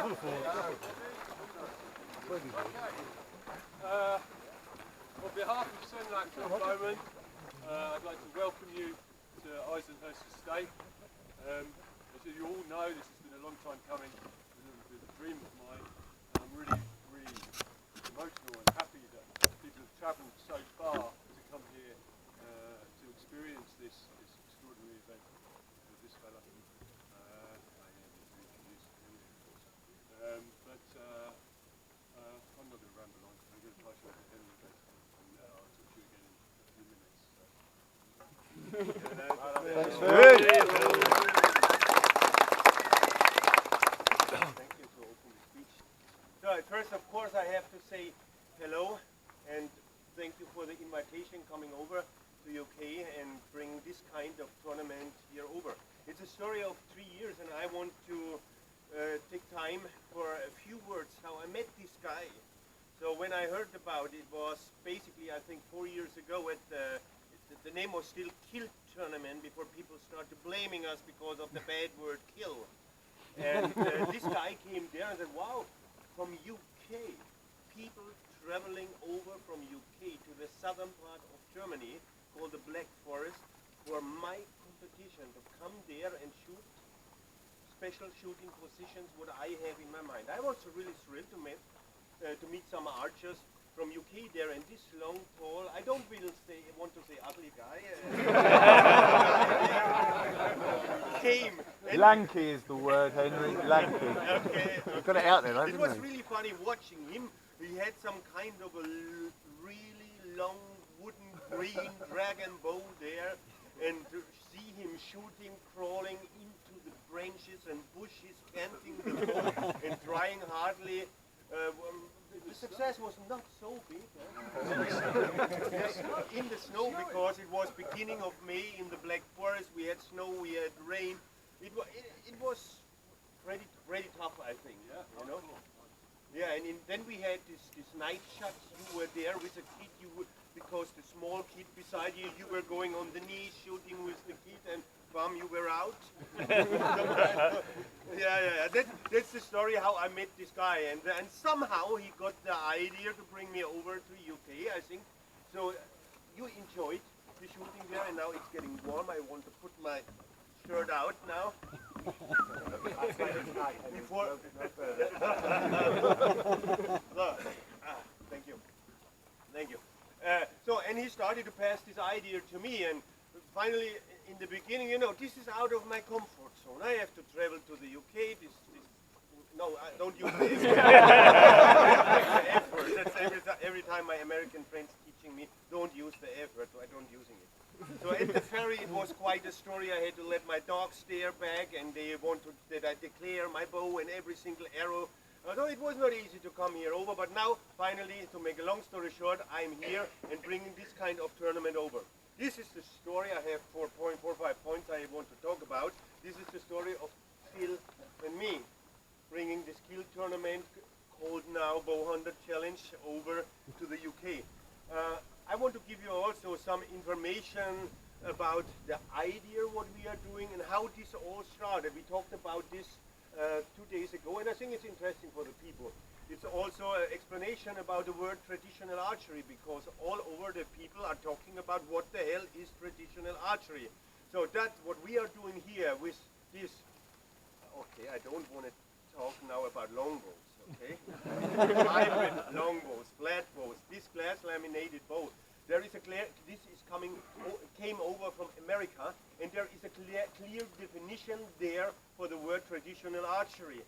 On behalf of Sunlax and Bowman, I'd like to welcome you to Eisenhurst Estate. As you all know, this has been a long time coming. It's been a dream of mine. And I'm really, really emotional and happy that people have travelled so far to come here to experience this extraordinary event with this fella. I'm not going to ramble on. I'm going to pass you over to Henry basically, and I'll talk to you again in a few minutes. Thanks, Phil. Thank you to open the speech. So first, of course, I have to say hello and thank you for the invitation coming over to UK and bring this kind of tournament here over. It's a story of 3 years, and I want to take time for a few words how I met this guy. So when I heard about it, was basically I think 4 years ago at the name was still Kill Tournament before people started blaming us because of the bad word kill. And this guy came there and said, wow, from UK, people traveling over from UK to the southern part of Germany called the Black Forest for my competition to come there and shoot special shooting positions what I have in my mind. I was really thrilled to meet some archers from UK there, and this long, tall, I don't really want to say ugly guy, came. Lanky is the word, Henry. Lanky. Okay. You got it out there, though, It didn't was you? really funny watching him. He had some kind of a really long wooden green dragon bow there, and to see him shooting, crawling into the branches and bushes, canting the bow and trying hardly. The success was not so big in the snow, because it was beginning of May in the Black Forest. We had snow, we had rain. It was pretty tough, I think. You know. Yeah, and then we had this night shots. You were there with a kid. Because the small kid beside you, you were going on the knees shooting with the kid, and bam, you were out. Yeah. That's the story how I met this guy, and somehow he got the idea to bring me over to UK, I think. So you enjoyed the shooting there, and now it's getting warm. I want to put my shirt out now. Before. Thank you. And he started to pass this idea to me, and finally, in the beginning, you know, this is out of my comfort zone. I have to travel to the UK. No, I don't use the F word. That's every time my American friends teaching me, don't use the F word, so I don't using it. So at the ferry, it was quite a story. I had to let my dog stare back, and they wanted that I declare my bow and every single arrow. Although it was not easy to come here over, but now, finally, to make a long story short, I'm here and bringing this kind of tournament over. This is the story. I have 4.45 points I want to talk about. This is the story of Phil and me, bringing this Kill tournament, called now Bowhunter Challenge, over to the UK. I want to give you also some information about the idea, what we are doing, and how this all started. We talked about this 2 days ago, and I think it's interesting for the people. It's also an explanation about the word traditional archery, because all over the people are talking about what the hell is traditional archery. So that's what we are doing here with this. Okay, I don't want to talk now about longbows, okay? Hybrid longbows, flat bows, this glass laminated bow. There is this is came over from America, and there is a clear definition there for the word traditional archery.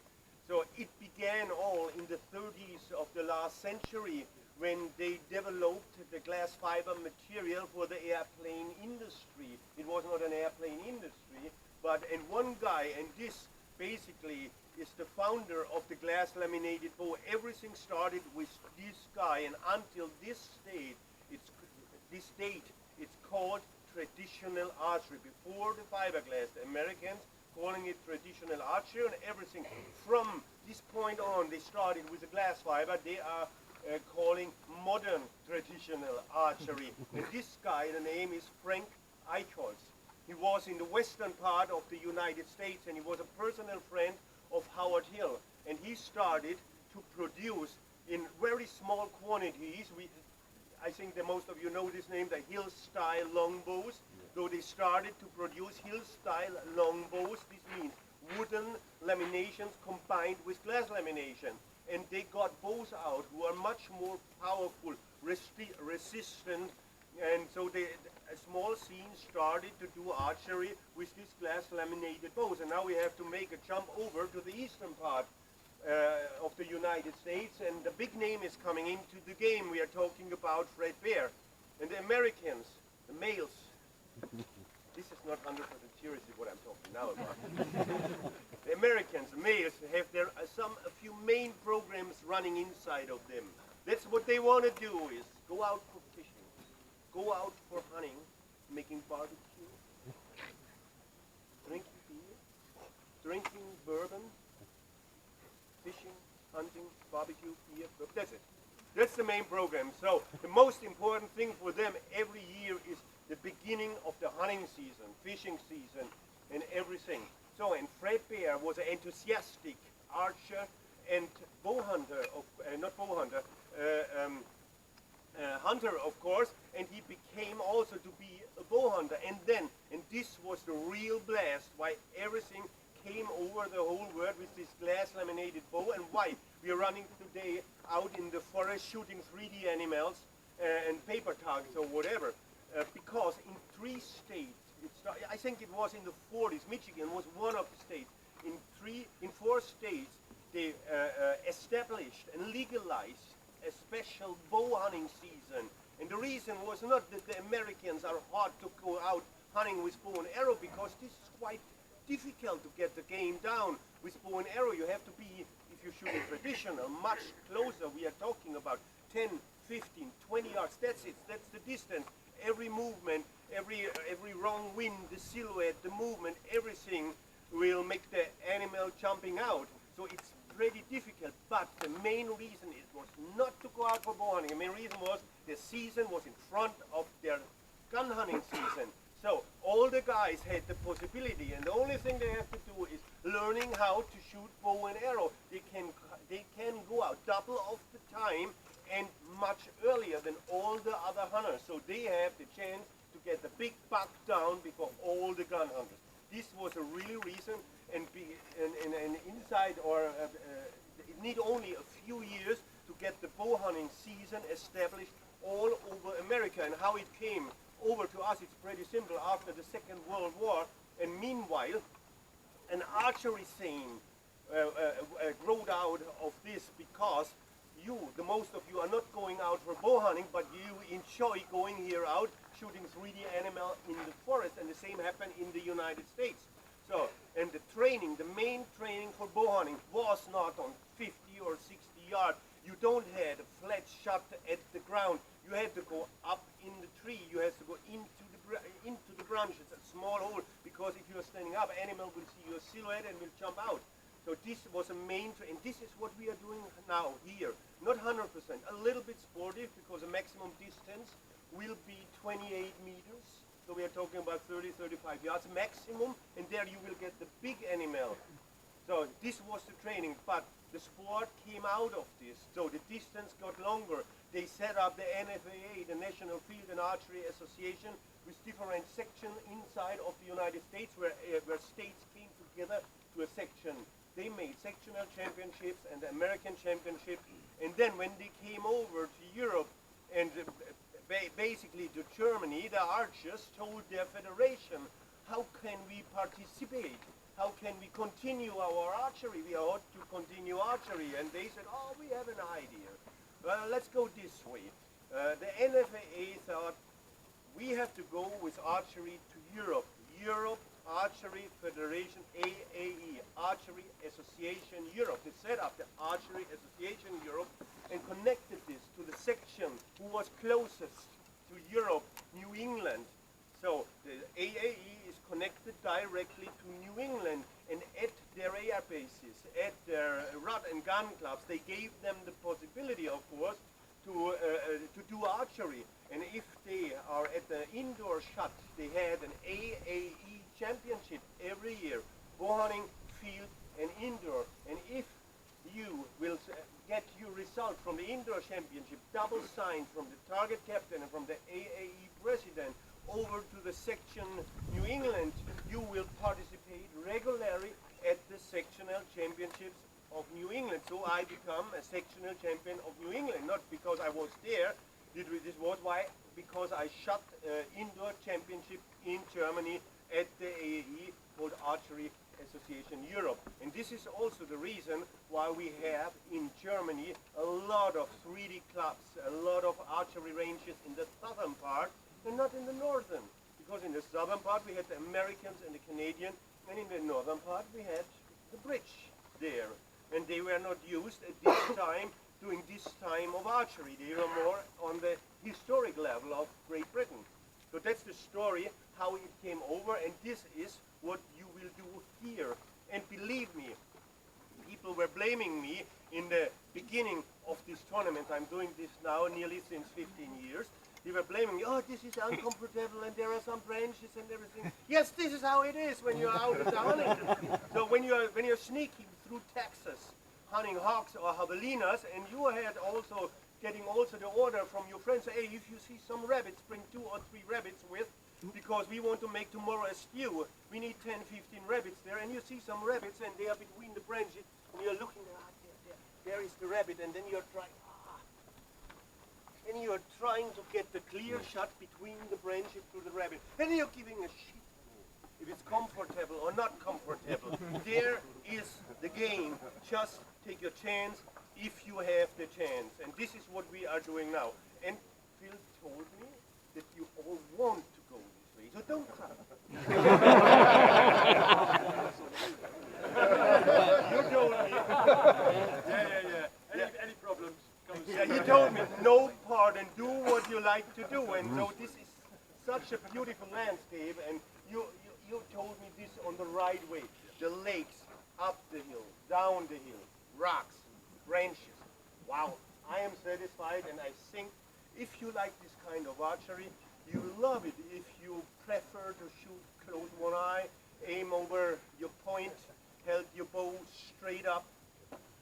So it began all in the 30s of the last century, when they developed the glass fiber material for the airplane industry. It was not an airplane industry, but one guy, and this basically is the founder of the glass laminated bow. Everything started with this guy, and until this date, it's called traditional archery. Before the fiberglass, the Americans calling it traditional archery, and everything from this point on, they started with the glass fiber. They are calling modern traditional archery. And this guy, the name is Frank Eichholz. He was in the western part of the United States, and he was a personal friend of Howard Hill. And he started to produce in very small quantities. I think that most of you know this name, the hill-style longbows. So they started to produce hill-style longbows. This means wooden laminations combined with glass lamination. And they got bows out who are much more powerful, resistant. And so a small scene started to do archery with these glass laminated bows. And now we have to make a jump over to the eastern part of the United States. And the big name is coming into the game. We are talking about Fred Bear. And the Americans, the males, this is not 100% seriously what I'm talking now about. The Americans, the males, have a few main programs running inside of them. That's what they want to do, is go out for fishing, go out for hunting, making barbecue, drinking beer, drinking bourbon, fishing, hunting, barbecue, beer, that's it. That's the main program. So the most important thing for them every year is the beginning of the hunting season, fishing season, and everything. So, and Fred Bear was an enthusiastic archer and bowhunter, hunter of course, and he became also to be a bowhunter. And this was the real blast, why everything came over the whole world with this glass laminated bow, and why we are running today out in the forest shooting 3D animals and paper targets or whatever. Because in 3 states, I think it was in the 40s, Michigan was one of the states. In 4 states, they established and legalized a special bow hunting season. And the reason was not that the Americans are hard to go out hunting with bow and arrow, because this is quite difficult to get the game down with bow and arrow. You have to be, if you're shooting traditional, much closer. We are talking about 10, 15, 20 yards. That's it. That's the distance. Every movement, every wrong wind, the silhouette, the movement, everything will make the animal jumping out. So it's pretty difficult. But the main reason it was not to go out for bow hunting. The main reason was the season was in front of their gun hunting season. So all the guys had the possibility, and the only thing they have to do is learning how to shoot bow and arrow. They can go out double of the time and much earlier than all the other hunters. So they have the chance to get the big buck down before all the gun hunters. This was a real reason, and inside, or it need only a few years to get the bow hunting season established all over America. And how it came over to us, it's pretty simple. After the Second World War, and meanwhile, an archery scene growed out of this, because the most of you are not going out for bow hunting, but you enjoy going here out shooting 3D animal in the forest, and the same happened in the United States. So, and the training, the main training for bow hunting was not on 50 or 60 yards. You don't have a flat shot at the ground. You had to go up in the tree. You have to go into the branches, a small hole, because if you are standing up, animal will see your silhouette and will jump out. So this was a main and this is what we are doing now here. Not 100%, a little bit sportive, because the maximum distance will be 28 meters. So we are talking about 30, 35 yards maximum, and there you will get the big animal. So this was the training, but the sport came out of this. So the distance got longer. They set up the NFAA, the National Field and Archery Association, with different sections inside of the United States, where states came together to a section. They made sectional championships and the American championship. And then when they came over to Europe and basically to Germany, the archers told their federation, how can we participate? How can we continue our archery? We ought to continue archery. And they said, oh, we have an idea. Well, let's go this way. The NFAA thought, we have to go with archery to Europe. Europe Archery Federation, AAE, Archery Association Europe. They set up the Archery Association Europe and connected this to the section who was closest to Europe, New England. So the AAE is connected directly to New England, and at their air bases, at their rod and gun clubs, they gave them the possibility, of course, to do archery. And if they are at the indoor shot, they had an AAE championship every year, bow hunting, field, and indoor. And if you from the indoor championship, double signed from the target captain and from the AAE president over to the section New England, you will participate regularly at the sectional championships of New England. So I become a sectional champion of New England, not because I was there. This was why, because I shot indoor championship in Germany at the AAE called Archery Association Europe. And this is also the reason why we have in Germany a lot of 3D clubs, a lot of archery ranges in the southern part and not in the northern. Because in the southern part we had the Americans and the Canadian, and in the northern part we had the British there. And they were not used at this time doing this time of archery. They were more on the historic level of Great Britain. So that's the story, how it came over, and this is what you will do here. And believe me, people were blaming me in the beginning of this tournament. I'm doing this now nearly since 15 years. They were blaming me, oh, this is uncomfortable and there are some branches and everything. Yes, this is how it is when you're out and down. So when you're sneaking through Texas, hunting hawks or javelinas, and you had also getting also the order from your friends, hey, if you see some rabbits, bring 2 or 3 rabbits with, because we want to make tomorrow a stew. We need 10, 15 rabbits there, and you see some rabbits, and they are between the branches, and you're looking, there is the rabbit, and then you're trying to get the clear shot between the branches to the rabbit, and you're giving a shit if it's comfortable or not comfortable. There is the game. Just take your chance if you have the chance. And this is what we are doing now. And Phil told me that you all want to go this way, so don't cry. You told me. Yeah. Any problems? Yeah, he told me, no pardon, do what you like to do. And so this is such a beautiful landscape, and you told me this on the right way. The lakes, up the hill, down the hill, rocks, branches. Wow, I am satisfied, and I think if you like this kind of archery, you will love it. If you prefer to shoot, close one eye, aim over your point, held your bow straight up,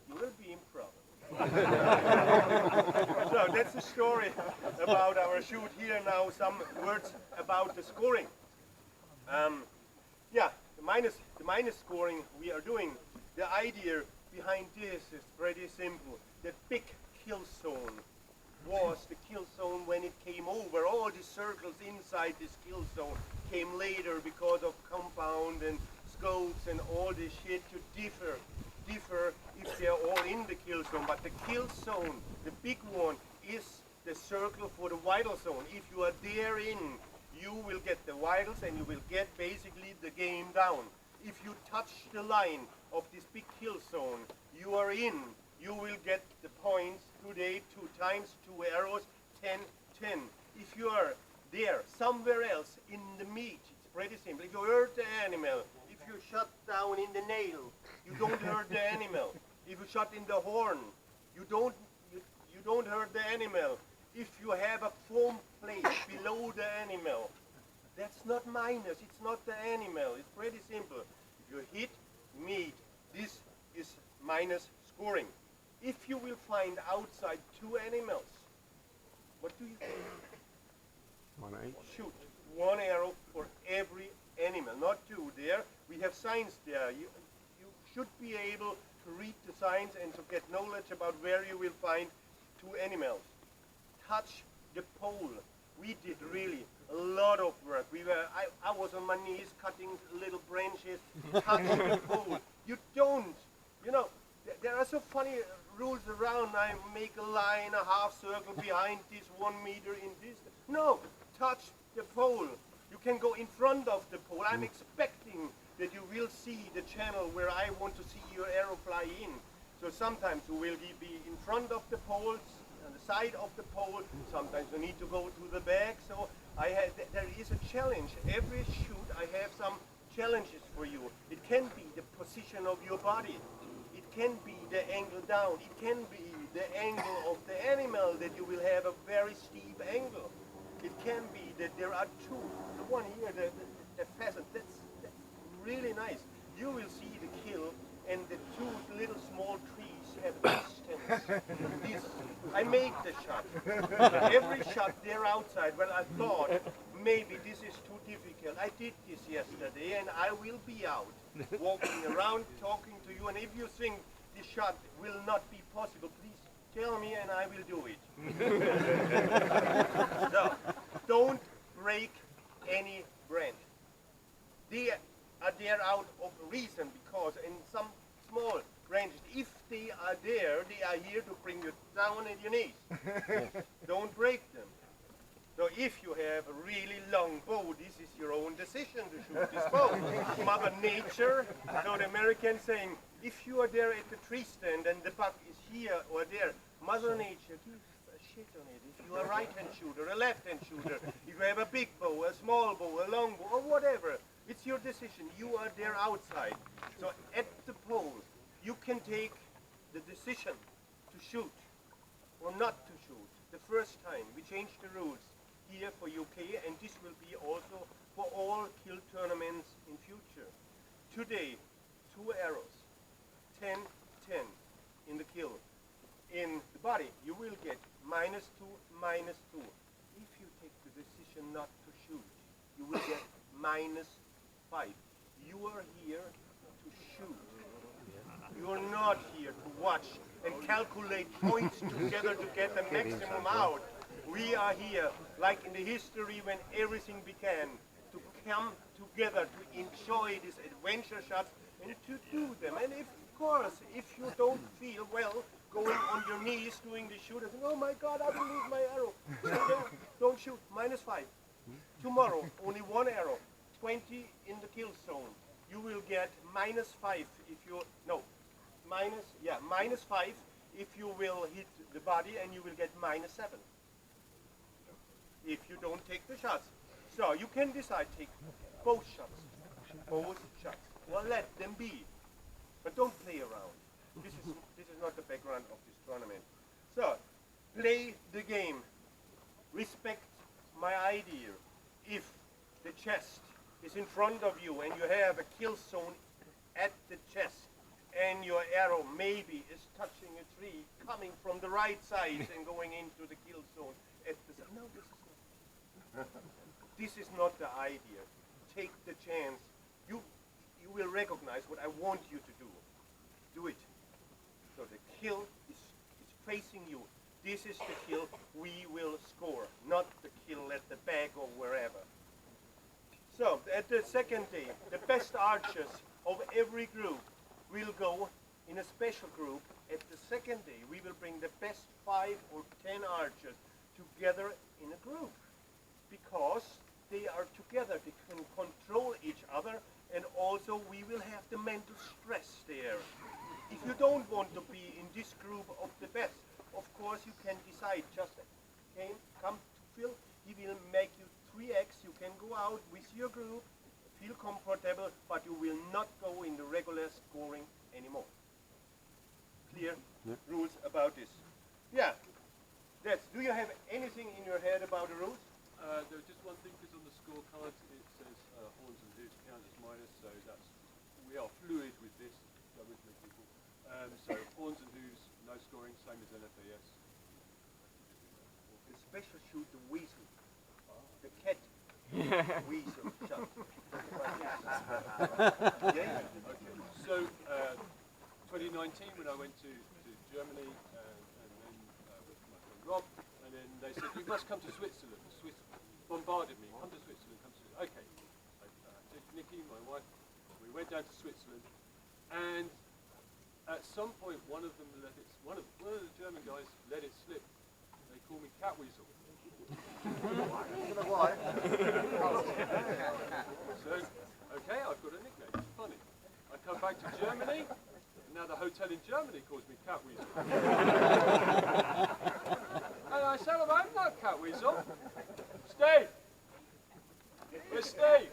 you will be impressed. So that's the story about our shoot here. Now some words about the scoring. The minus scoring we are doing. The idea behind this is pretty simple. The big kill zone was the kill zone when it came over. All the circles inside this kill zone came later because of compound and scopes and all this shit to differ if they are all in the kill zone. But the kill zone, the big one, is the circle for the vital zone. If you are there in, you will get the vitals and you will get basically the game down. If you touch the line of this big kill zone, you are in. You will get the points today, 2 times 2 arrows, 10, 10. If you are there somewhere else in the meat, it's pretty simple. If you hurt the animal, if you shot down in the nail, you don't hurt the animal. If you shot in the horn, you don't hurt the animal. If you have a foam plate below the animal, that's not minus, it's not the animal. It's pretty simple. If you hit meat, this is minus scoring. If you will find outside 2 animals, what do you think? 1 each. Shoot 1 arrow for every animal, not 2 there. We have signs there. You should be able to read the signs and to get knowledge about where you will find 2 animals. Touch the pole. We did really a lot of work. I was on my knees cutting little branches, touching the pole. You don't, there are so funny rules around. I make a line, a half circle behind this 1 meter in this. No, touch the pole. You can go in front of the pole. I'm expecting that you will see the channel where I want to see your arrow fly in. So sometimes you will be in front of the poles, on the side of the pole. Sometimes you need to go to the back. So there is a challenge. Every shoot I have some challenges for you. It can be the position of your body. It can be the angle down. It can be the angle of the animal, that you will have a very steep angle. It can be that there are 2. The one here, the pheasant, that's really nice. You will see the kill, and the 2 little small trees have distance This, I make the shot. Every shot they're outside. Well, I thought maybe this is too difficult. I did this yesterday, and I will be out, walking around, talking to you. And if you think this shot will not be possible, please tell me, and I will do it. So, don't break any branch. They are there out of reason, because in some small branches, if they are there, they are here to bring you down at your knees. Don't break them. So if you have a really long bow, this is your own decision to shoot this bow. Mother Nature, so the American saying, if you are there at the tree stand and the buck is here or there, Mother Nature gives a shit on it. If you are a right-hand shooter, a left-hand shooter, if you have a big bow, a small bow, a long bow, or whatever, it's your decision. You are there outside. So at the pole, you can take the decision to shoot or not to shoot. The first time we changed the rules here for UK, and this will be also for all kill tournaments in future. Today, 2 arrows, 10, 10 in the kill. In the body, you will get -2, -2. If you take the decision not to shoot, you will get -5. You are here to shoot. You are not here to watch and calculate points together to get the maximum out. We are here, like in the history when everything began, to come together to enjoy these adventure shots and to do them. And of course, if you don't feel well, going on your knees doing the shoot, and saying, oh my God, I will lose my arrow. So don't shoot, -5. Tomorrow, only 1 arrow, 20 in the kill zone. You will get -5 if you, no, -5 if you will hit the body, and you will get -7 if you don't take the shots. So you can decide, take both shots, or let them be, but don't play around. This is not the background of this tournament. So play the game, respect my idea. If the chest is in front of you and you have a kill zone at the chest, and your arrow maybe is touching a tree, coming from the right side and going into the kill zone at the side. No, this is not the idea. Take the chance. You will recognize what I want you to do. Do it. So the kill is facing you. This is the kill we will score, not the kill at the back or wherever. So at the second day, the best archers of every group will go in a special group. At the second day, we will bring the best 5 or 10 archers together in a group, because they are together, they can control each other, and also we will have the mental stress there. If you don't want to be in this group of the best, of course you can decide, just come to Phil, he will make you 3x, you can go out with your group, feel comfortable, but you will not go in the regular scoring anymore. Clear rules about this? Yeah. Do you have anything in your head about the rules? There's just one thing, because on the scorecard it says horns and hooves count as minus, so we are fluid with this, so with me people. So horns and hooves, no scoring, same as NFAS. The special shoot, the weasel, the cat weasel shot. Yeah. Okay. So 2019, when I went to Germany, and then with my friend Rob, and then they said, you must come to Switzerland. The Swiss bombarded me, come to Switzerland, come to Switzerland. Okay. I took Nikki, my wife, we went down to Switzerland, and at some point one of them one of the German guys let it slip. They call me Cat Weasel. Why? So, okay, I've got a nickname. It's funny. I come back to Germany, and now the hotel in Germany calls me Cat Weasel. And I said, well, I'm not Cat Weasel. Steve! Where's Steve?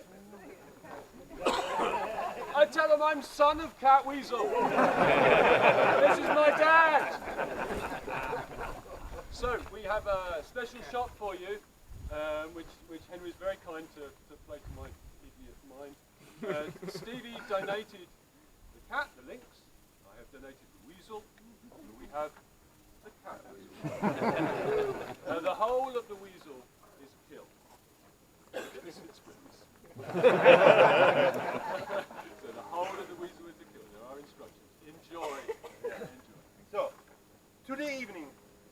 I tell him I'm son of Cat Weasel. This is my dad. So we have a special shot for you, which Henry is very kind to play to my idiot mind. Stevie donated the cat, the lynx. I have donated the weasel. And we have the cat. The whole of the weasel is killed. This is Christmas. So the whole of the weasel is a kill. There are instructions. Enjoy. Enjoy. So, today evening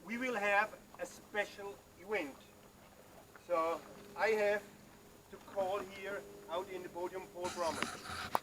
we will have a special event. So I have to call here out in the podium Paul Brummer.